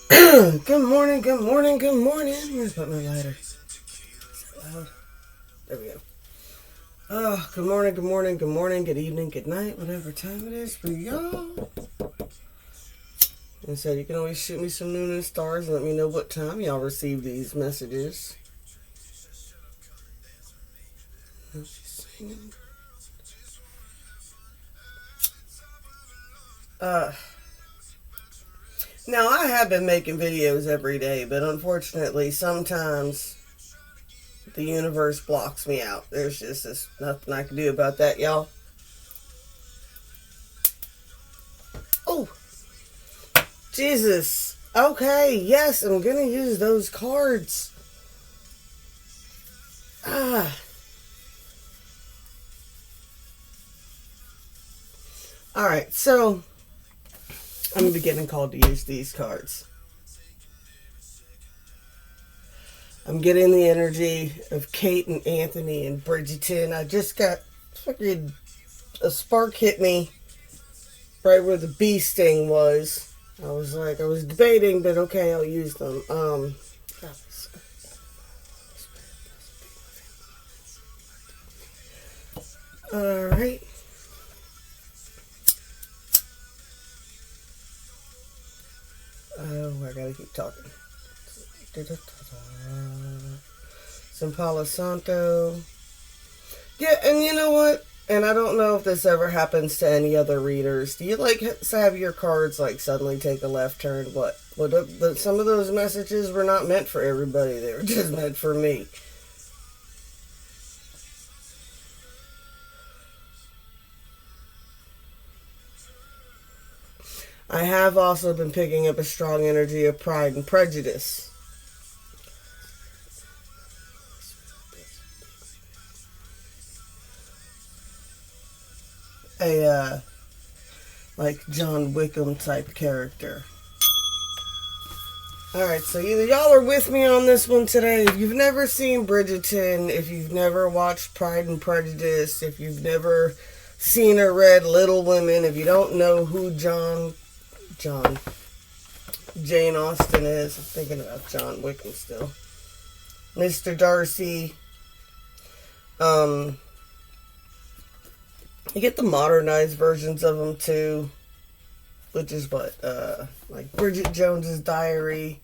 Good morning, good morning, good morning. Where's put my lighter? There we go. Oh, good morning, good morning, good morning, good evening, good night, whatever time it is for y'all. And so you can always shoot me some moon and stars and let me know what time y'all receive these messages. Uh, Now I have been making videos every day, but unfortunately sometimes the universe blocks me out. There's nothing I can do about that, y'all. Oh, Jesus. Okay, yes, I'm gonna use those cards. Ah. Alright, so I'm getting called to use these cards. I'm getting the energy of Kate and Anthony and Bridgerton. I just got fucking a spark hit me right where the bee sting was. I was debating, but okay, I'll use them. Alright. Oh, I gotta keep talking. Some Palo Santo. Yeah, and you know what? And I don't know if this ever happens to any other readers. Do you have your cards suddenly take a left turn? Some of those messages were not meant for everybody. They were just meant for me. I have also been picking up a strong energy of Pride and Prejudice. A John Wickham type character. Alright, so either y'all are with me on this one today. If you've never seen Bridgerton, if you've never watched Pride and Prejudice, if you've never seen or read Little Women, if you don't know who Jane Austen is, I'm thinking about John Wickham still. Mr. Darcy. You get the modernized versions of them too, which is like Bridget Jones's Diary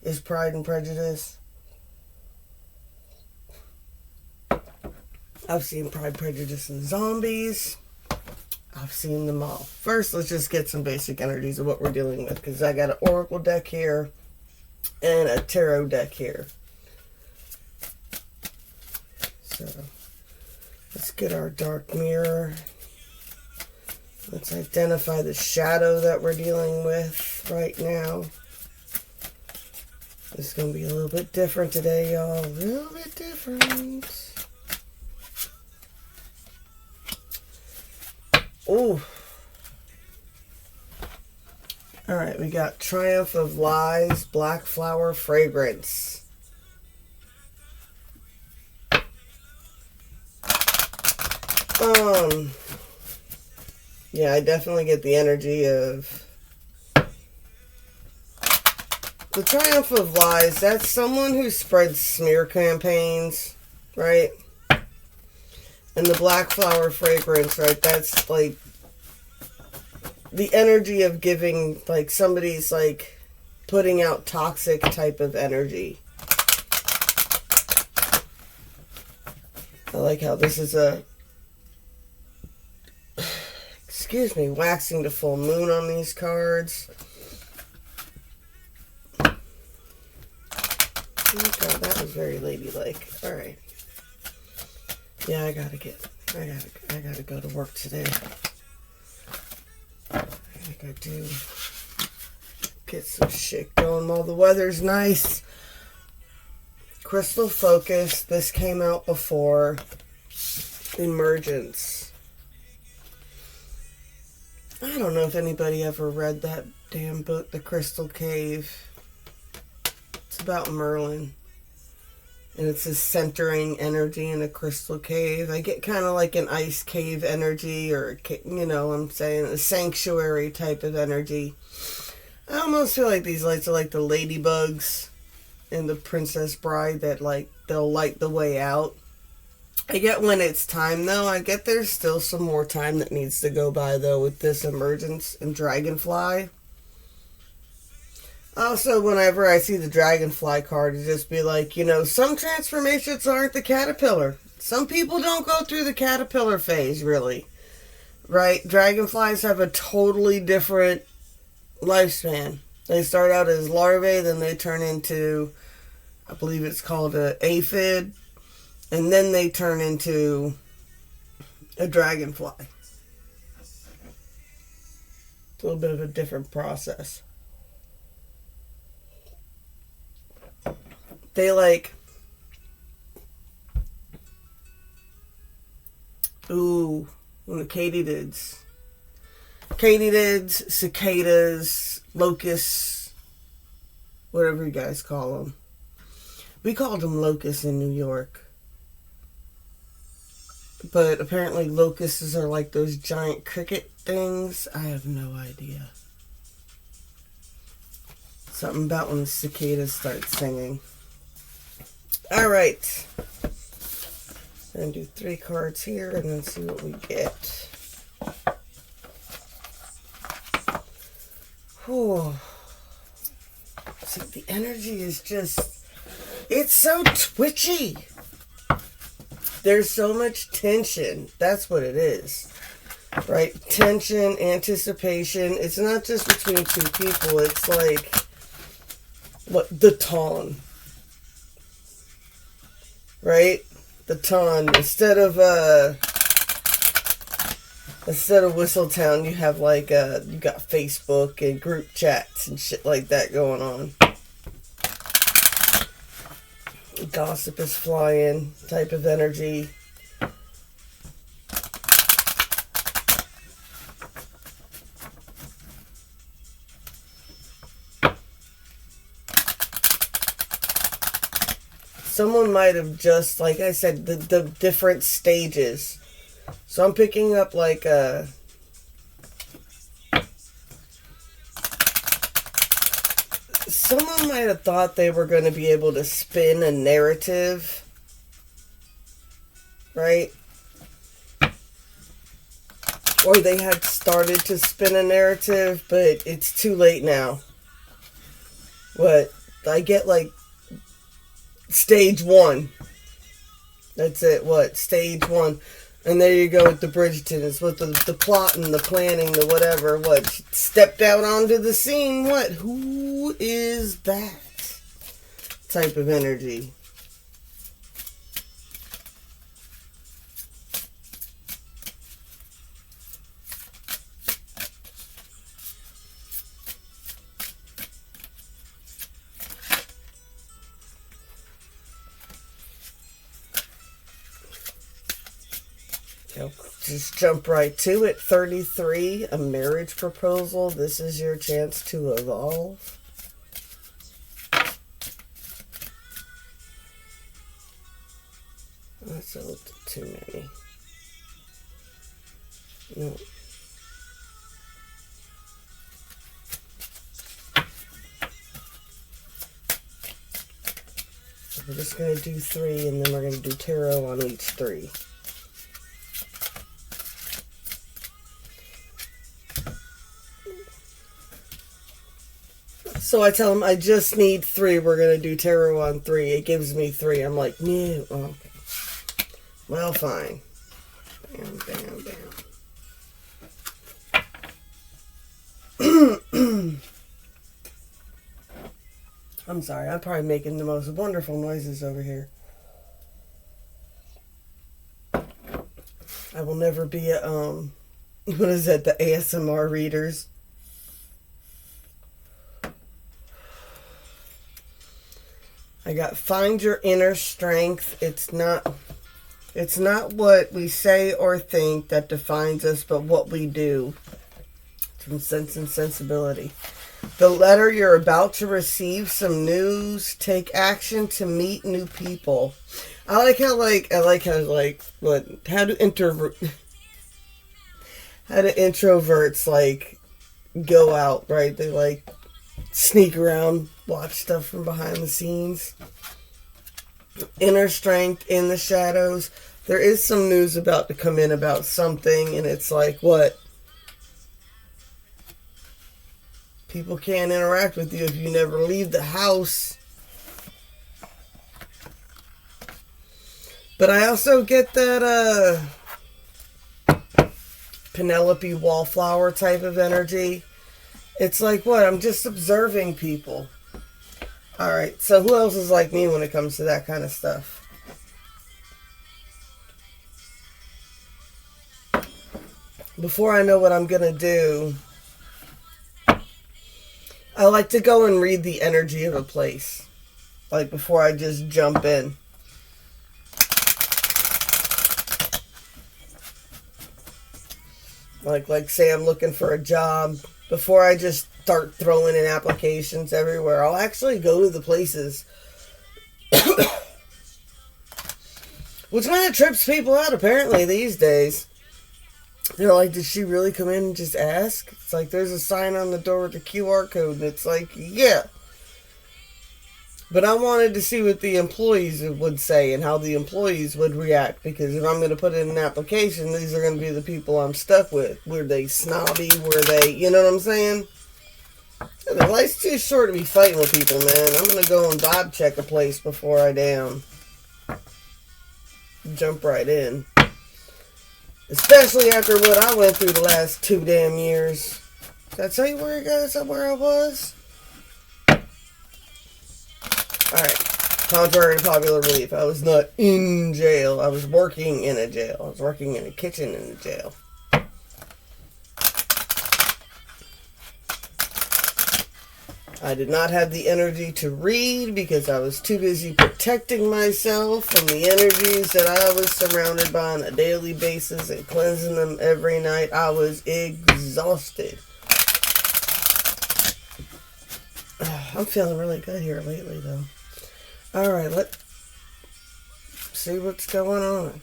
is Pride and Prejudice. I've seen Pride, Prejudice, and Zombies. I've seen them all. First, let's just get some basic energies of what we're dealing with, because I got an Oracle deck here and a Tarot deck here. So, let's get our dark mirror. Let's identify the shadow that we're dealing with right now. This is going to be a little bit different today, y'all. A little bit different. Ooh. Alright, we got Triumph of Lies, Black Flower Fragrance. Yeah, I definitely get the energy of the Triumph of Lies. That's someone who spreads smear campaigns, right? And the Black Flower Fragrance, right? That's like the energy of giving, like somebody's like putting out toxic type of energy. I like how this is a waxing to full moon on these cards. Oh God, that was very ladylike. Alright. Yeah, I gotta go to work today. I do get some shit going while the weather's nice. Crystal Focus. This came out before. Emergence. I don't know if anybody ever read that damn book, The Crystal Cave. It's about Merlin. And it's a centering energy in a crystal cave. I get kind of like an ice cave energy, or, you know, I'm saying a sanctuary type of energy. I almost feel like these lights are like the ladybugs in the Princess Bride that like they'll light the way out. I get when it's time though. I get there's still some more time that needs to go by though with this emergence and dragonfly. Also, whenever I see the dragonfly card, it just be like, you know, some transformations aren't the caterpillar. Some people don't go through the caterpillar phase, really. Right? Dragonflies have a totally different lifespan. They start out as larvae, then they turn into, I believe it's called an aphid, and then they turn into a dragonfly. It's a little bit of a different process. They like, ooh, the katydids, cicadas, locusts, whatever you guys call them. We called them locusts in New York. But apparently locusts are like those giant cricket things. I have no idea. Something about when the cicadas start singing. Alright. I'm going to do 3 cards here and then see what we get. Whew. See, the energy is just, it's so twitchy. There's so much tension. That's what it is. Right? Tension, anticipation. It's not just between two people. It's like, what, the ton. Right? The ton. Instead of Whistletown, you have like you got Facebook and group chats and shit like that going on. Gossip is flying type of energy. Someone might have just, like I said, the different stages. So I'm picking up like a... Someone might have thought they were going to be able to spin a narrative. Right? Or they had started to spin a narrative, but it's too late now. What? I get like stage 1. That's it. What? Stage 1. And there you go with the Bridgertons, with the plot and the planning, the whatever. What? She stepped out onto the scene. What? Who is that type of energy? Just jump right to it. 33, a marriage proposal. This is your chance to evolve. That's a little too many. No. So we're just going to do 3, and then we're going to do tarot on each 3. So I tell him, I just need 3. We're going to do tarot on 3. It gives me 3. I'm like, no. Oh, okay. Well, fine. Bam, bam, bam. I'm sorry. I'm probably making the most wonderful noises over here. I will never be a, what is that? The ASMR readers. I got find your inner strength. It's not what we say or think that defines us, but what we do. It's from Sense and Sensibility. The letter you're about to receive some news. Take action to meet new people. I like how how do introverts like go out, right? They like sneak around, watch stuff from behind the scenes. Inner strength in the shadows. There is some news about to come in about something, and it's like, what? People can't interact with you if you never leave the house. But I also get that Penelope Wallflower type of energy. It's like, what? I'm just observing people. Alright, so who else is like me when it comes to that kind of stuff? Before I know what I'm going to do, I like to go and read the energy of a place. Like, before I just jump in. Like say I'm looking for a job. Before I just start throwing in applications everywhere, I'll actually go to the places. Which kind of trips people out, apparently, these days. They're like, did she really come in and just ask? It's like, there's a sign on the door with the QR code, and it's like, yeah. But I wanted to see what the employees would say and how the employees would react, because if I'm going to put in an application, these are going to be the people I'm stuck with. Were they snobby? Were they, you know what I'm saying? The life's too short to be fighting with people, man. I'm going to go and vibe check a place before I jump right in. Especially after what I went through the last 2 damn years. Did I tell you where I was? Alright. Contrary to popular belief, I was not in jail. I was working in a jail. I was working in a kitchen in a jail. I did not have the energy to read because I was too busy protecting myself from the energies that I was surrounded by on a daily basis and cleansing them every night. I was exhausted. I'm feeling really good here lately, though. Alright, let's see what's going on.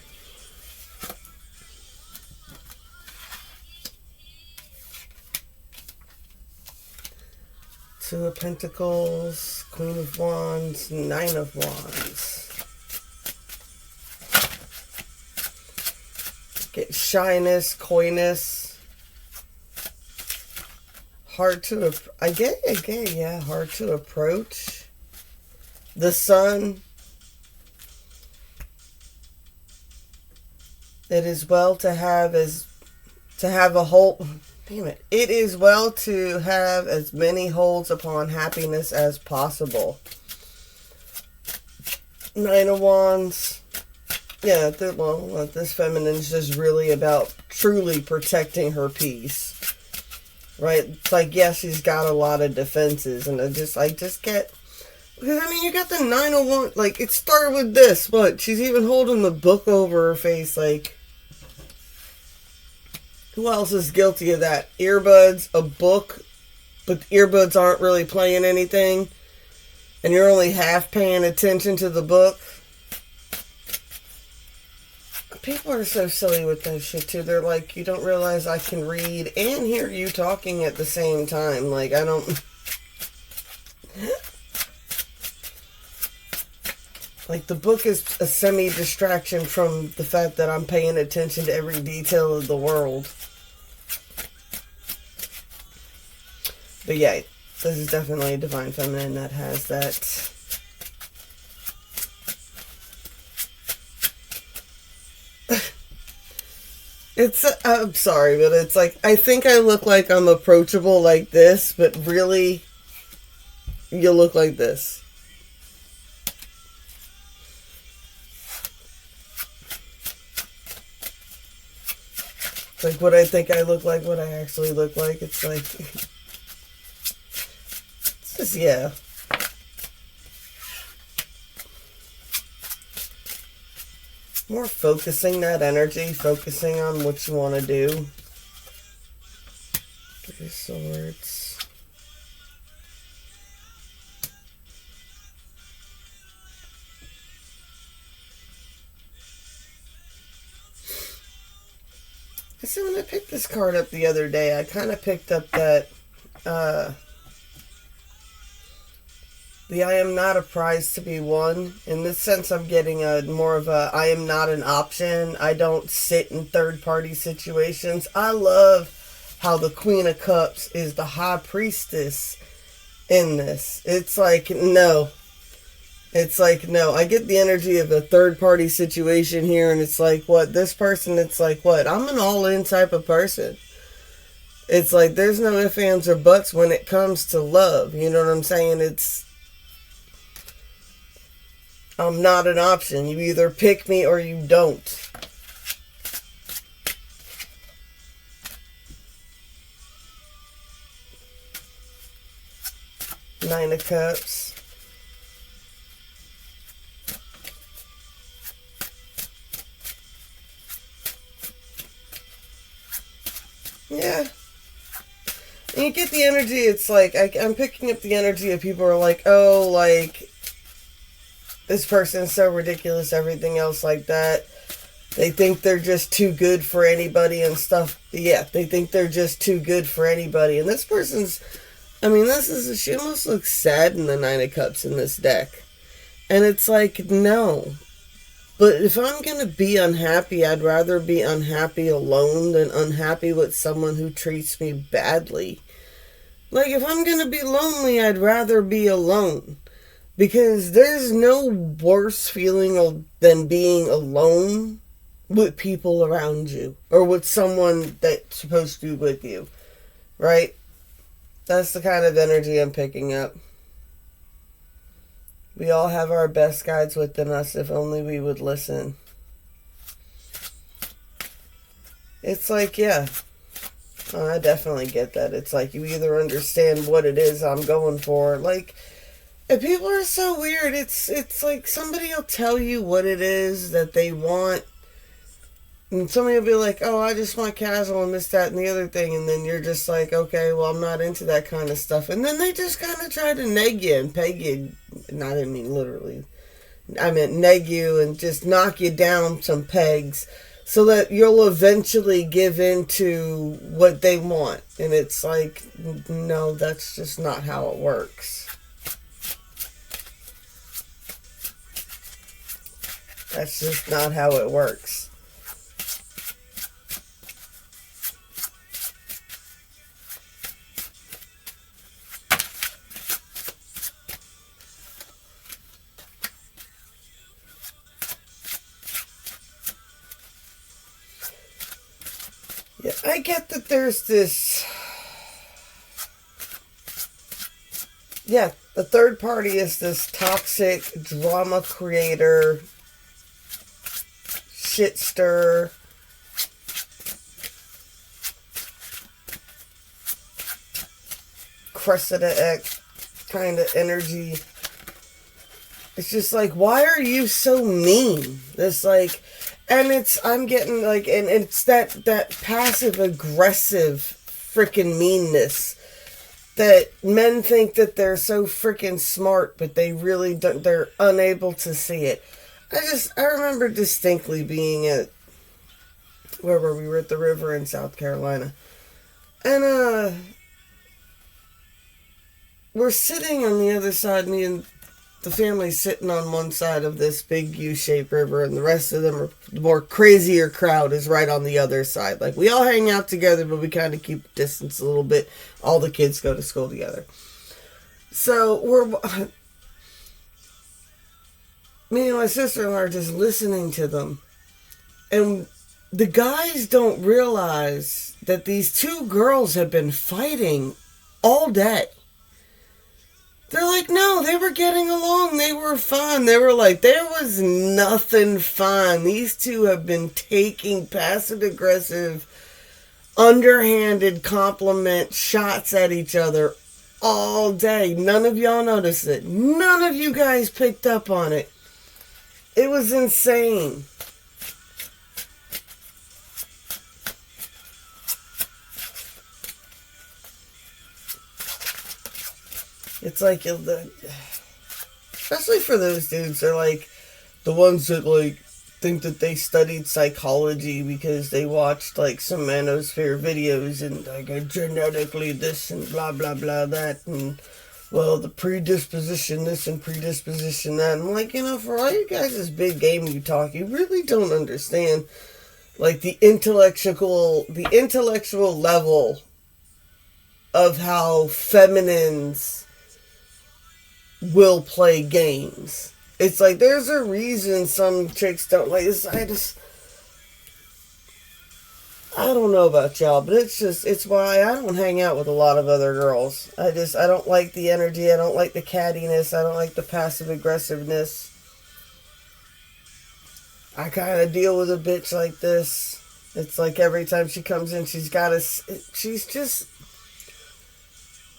Two of Pentacles, Queen of Wands, Nine of Wands. Get shyness, coyness. Hard to approach. The Sun. It is well to have a whole. Damn it. It is well to have as many holds upon happiness as possible. Nine of Wands. Yeah, this feminine is just really about truly protecting her peace. Right? It's like, yeah, she's got a lot of defenses, and I just get... Because, I mean, you got the 9 of Wands, like, it started with this, but she's even holding the book over her face, like... Who else is guilty of that? Earbuds, a book, but the earbuds aren't really playing anything, and you're only half paying attention to the book. People are so silly with that shit, too. They're like, you don't realize I can read and hear you talking at the same time. Like, I don't... Like, the book is a semi-distraction from the fact that I'm paying attention to every detail of the world. But yeah, this is definitely a Divine Feminine that has that. I'm sorry, but it's like, I think I look like I'm approachable like this, but really, you look like this. Like, what I think I look like, what I actually look like, it's like... It's just, yeah. More focusing that energy, focusing on what you want to do. Three of Swords. So when I picked this card up the other day, I kind of picked up that The I am not a prize to be won. In this sense, I'm getting a more of a I am not an option. I don't sit in third party situations. I love how the Queen of Cups is the high priestess in this. It's like, no. It's like, no. I get the energy of a third party situation here, and it's like, what? This person, it's like, what? I'm an all in type of person. It's like, there's no ifs, ands, or buts when it comes to love. You know what I'm saying? I'm not an option. You either pick me or you don't. Nine of Cups. Yeah. And you get the energy, it's like, I'm picking up the energy of people who are like, oh, like, this person's so ridiculous, everything else like that. They think they're just too good for anybody and stuff. Yeah, they think they're just too good for anybody. And this person's, I mean, she almost looks sad in the Nine of Cups in this deck. And it's like, no. But if I'm going to be unhappy, I'd rather be unhappy alone than unhappy with someone who treats me badly. Like, if I'm going to be lonely, I'd rather be alone. Because there's no worse feeling than being alone with people around you. Or with someone that's supposed to be with you. Right? That's the kind of energy I'm picking up. We all have our best guides within us if only we would listen. It's like, yeah. Oh, I definitely get that. It's like you either understand what it is I'm going for. Like, and people are so weird. It's like somebody will tell you what it is that they want. And somebody will be like, oh, I just want casual and this, that, and the other thing. And then you're just like, okay, well, I'm not into that kind of stuff. And then they just kind of try to neg you and peg you. And I didn't mean literally. I meant neg you and just knock you down some pegs so that you'll eventually give in to what they want. And it's like, no, that's just not how it works. That's just not how it works. Yeah, I get that there's this... Yeah, the third party is this toxic drama creator, shit stirrer, Cressida X kind of energy. It's just like, why are you so mean? It's like, and I'm getting like, and it's that passive aggressive freaking meanness that men think that they're so freaking smart, but they really don't, they're unable to see it. I remember distinctly being at, where were we? We were at the river in South Carolina. And, we're sitting on the other side, me and the family's sitting on one side of this big U-shaped river, and the rest of them, the more crazier crowd is right on the other side. Like, we all hang out together, but we kind of keep distance a little bit. All the kids go to school together. So, me and my sister-in-law are just listening to them. And the guys don't realize that these two girls have been fighting all day. They're like, no, they were getting along. They were fine. They were like, there was nothing fine. These two have been taking passive-aggressive, underhanded compliment shots at each other all day. None of y'all noticed it. None of you guys picked up on it. It was insane. It's like, especially for those dudes, they're like the ones that like think that they studied psychology because they watched like some manosphere videos and like genetically this and blah blah blah that and well, the predisposition this and predisposition that. I'm like, for all you guys this big game you talk, you really don't understand, like, the intellectual level of how feminines will play games. It's like, there's a reason some chicks don't like this. I don't know about y'all, but it's why I don't hang out with a lot of other girls. I don't like the energy. I don't like the cattiness. I don't like the passive aggressiveness. I kind of deal with a bitch like this. It's like every time she comes in, she's just...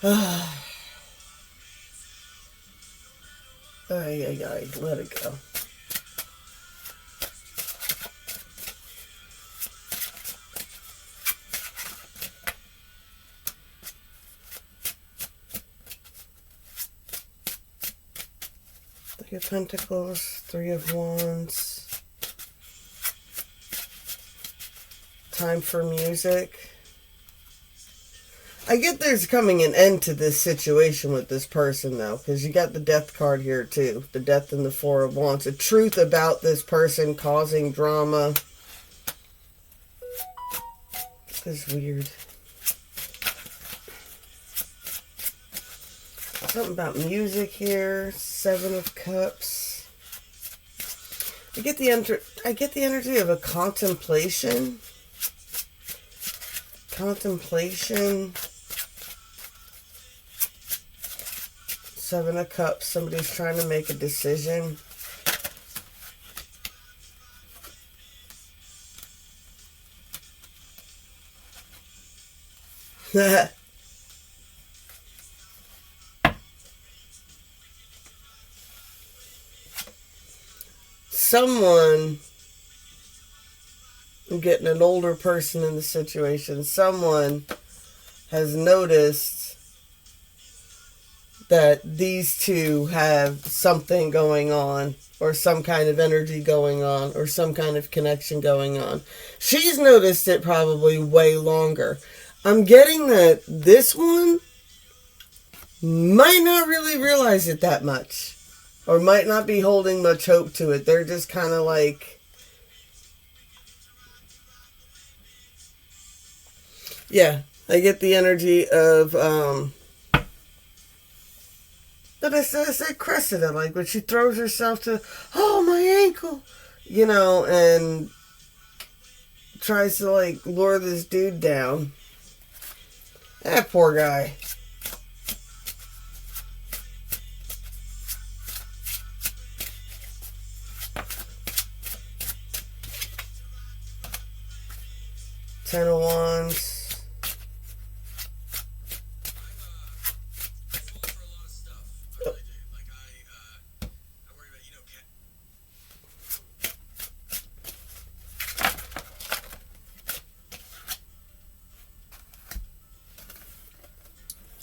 Ay, let it go. Three of Pentacles, Three of Wands. Time for music. I get there's coming an end to this situation with this person, though, because you got the Death card here, too. The Death and the Four of Wands. The truth about this person causing drama. This is weird. Something about music here. Seven of Cups. I get the energy of a contemplation. Seven of Cups. Somebody's trying to make a decision. Someone, I'm getting an older person in the situation, someone has noticed that these two have something going on, or some kind of energy going on, or some kind of connection going on. She's noticed it probably way longer. I'm getting that this one might not really realize it that much. Or might not be holding much hope to it. They're just kind of like... Yeah, I get the energy of... But I said Cressida, like when she throws herself to... Oh, my ankle! And tries to, like, lure this dude down. That poor guy. Ten of Wands.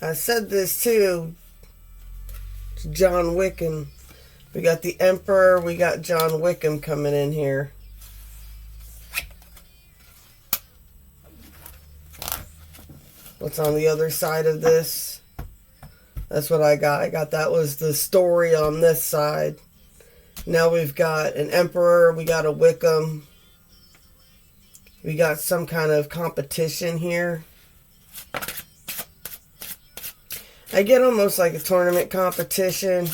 I said this too to John Wickham. We got the Emperor, we got John Wickham coming in here. What's on the other side of this? That's what I got. That was the story on this side. Now we've got an Emperor. We got a Wickham. We got some kind of competition here. I get almost like a tournament competition.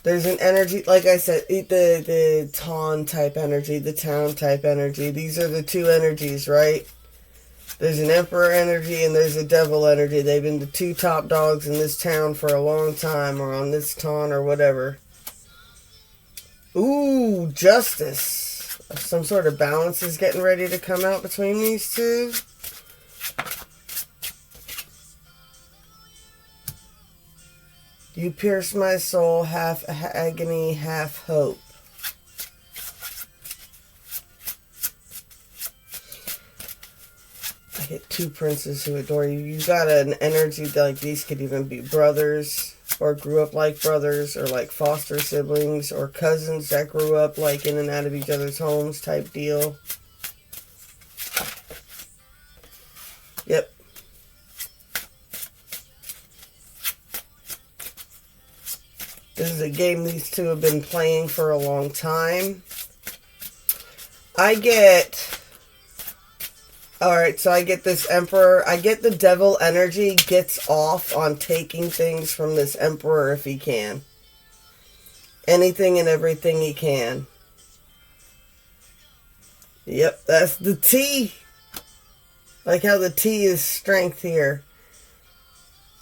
There's an energy, like I said, the Tawn type energy, the Town type energy. These are the two energies, right? There's an Emperor energy and there's a Devil energy. They've been the two top dogs in this town for a long time, or on this Tawn or whatever. Ooh, Justice. Some sort of balance is getting ready to come out between these two. You pierce my soul, half agony, half hope. I get two princes who adore you. You got an energy that, like, these could even be brothers, or grew up like brothers, or like foster siblings, or cousins that grew up like in and out of each other's homes type deal. Yep. This is a game these two have been playing for a long time. Alright, so I get this Emperor. I get the devil energy gets off on taking things from this Emperor if he can. Anything and everything he can. Yep, that's the T. Like how the T is strength here.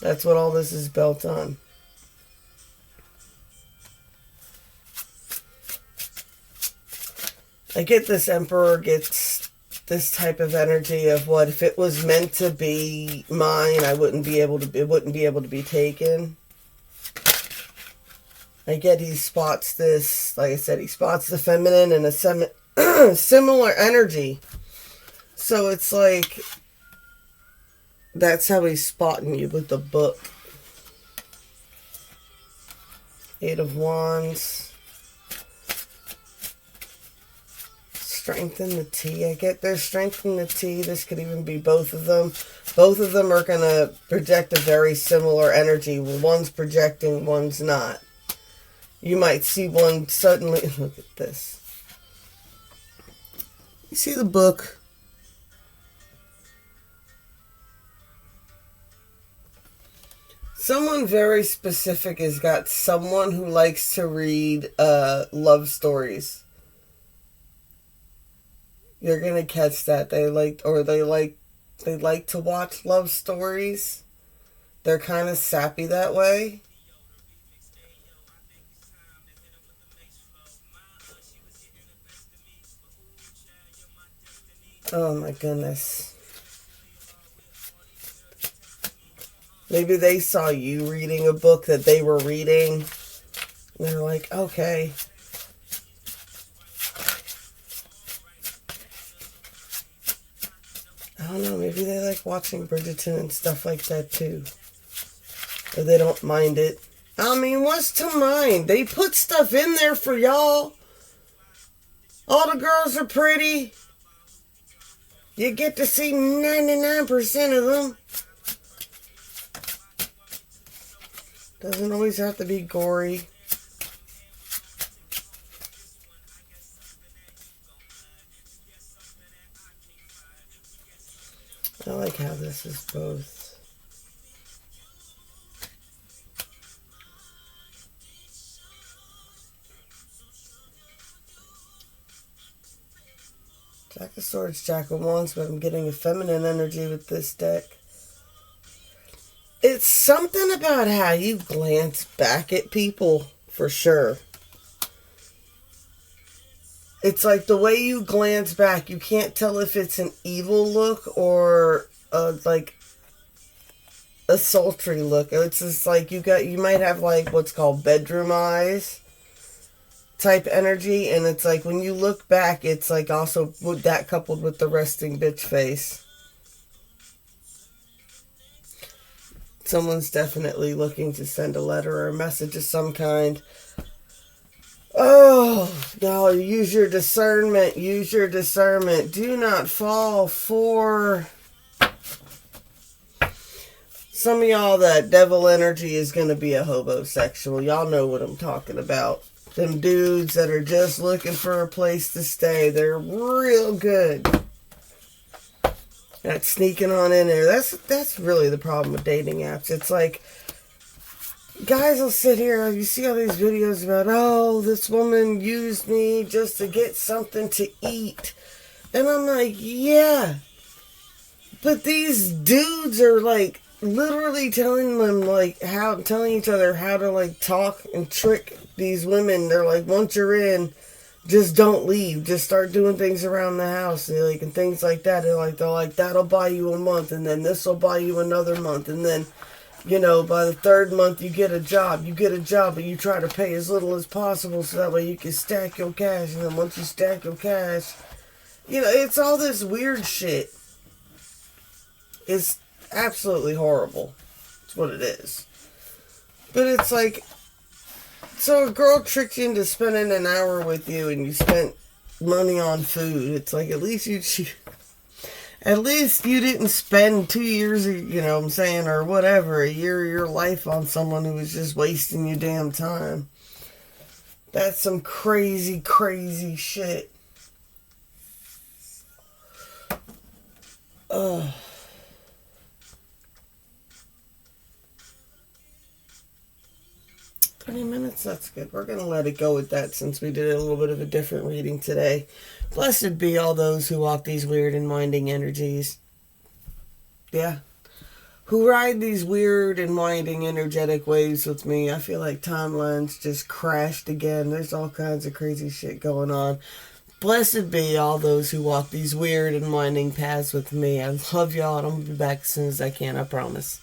That's what all this is built on. I get this Emperor gets this type of energy of what if it was meant to be mine, it wouldn't be able to be taken. I get he spots this, like I said, he spots the feminine and a similar energy. So it's like, that's how he's spotting you with the book. Eight of Wands. Strengthen the T. I get their strength in the T. This could even be both of them. Both of them are going to project a very similar energy. One's projecting, one's not. You might see one suddenly... Look at this. You see the book? Someone very specific has got someone who likes to read love stories. You're gonna catch that. They like to watch love stories. They're kind of sappy that way. Oh my goodness. Maybe they saw you reading a book that they were reading. And they're like, okay. I don't know, maybe they like watching Bridgerton and stuff like that too. Or they don't mind it. I mean, what's to mind? They put stuff in there for y'all. All the girls are pretty. You get to see 99% of them. Doesn't always have to be gory. I like how this is both. Jack of Swords, Jack of Wands, but I'm getting a feminine energy with this deck. It's something about how you glance back at people, for sure. It's like the way you glance back, you can't tell if it's an evil look or like a sultry look. It's just like you might have like what's called bedroom eyes type energy, and it's like when you look back, it's like also with that coupled with the resting bitch face. Someone's definitely looking to send a letter or a message of some kind. Oh, y'all, use your discernment. Use your discernment. Do not fall for... Some of y'all, that devil energy is going to be a hobosexual. Y'all know what I'm talking about. Them dudes that are just looking for a place to stay. They're real good at sneaking on in there. That's really the problem with dating apps. It's like, guys will sit here, you see all these videos about, oh, this woman used me just to get something to eat. And I'm like, yeah. But these dudes are like literally telling each other how to like talk and trick these women. They're like, once you're in, just don't leave. Just start doing things around the house and things like that. They're like, that'll buy you a month, and then this will buy you another month, and then, you know, by the third month you get a job. You get a job, but you try to pay as little as possible so that way you can stack your cash. And then once you stack your cash, you know, it's all this weird shit. It's absolutely horrible. It's what it is. But it's like, so a girl tricked you into spending an hour with you and you spent money on food. It's like, at least At least you didn't spend 2 years, you know what I'm saying, or whatever, a year of your life on someone who was just wasting your damn time. That's some crazy, crazy shit. Ugh. 20 minutes, that's good. We're going to let it go with that since we did a little bit of a different reading today. Blessed be all those who walk these weird and winding energies. Yeah. Who ride these weird and winding energetic waves with me. I feel like timelines just crashed again. There's all kinds of crazy shit going on. Blessed be all those who walk these weird and winding paths with me. I love y'all, and I'm going to be back as soon as I can, I promise.